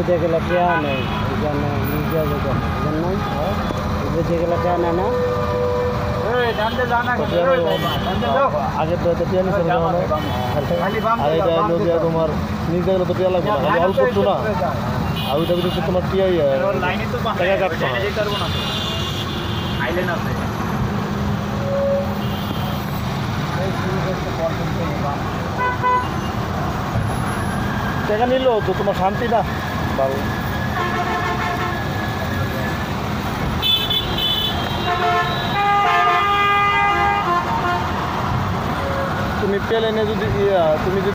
বেঁচে গেলে টিয়া নেই এই জন্য নিজে জন্য বেঁচে গেলে টিয়া নেয় না আগের তো টিয়া নিচ্ছে না আর এটা হলো যে তোমার নিজে গেলে তো টিয়া লাগবে না খালি অল্প একটু না আর ওইটা ভিতরে তোমার টিয়াই টাকা কাটতে হয় টাকা নিল তো তোমার শান্তি না ভালো তুমি প্লেনে যদি তুমি যদি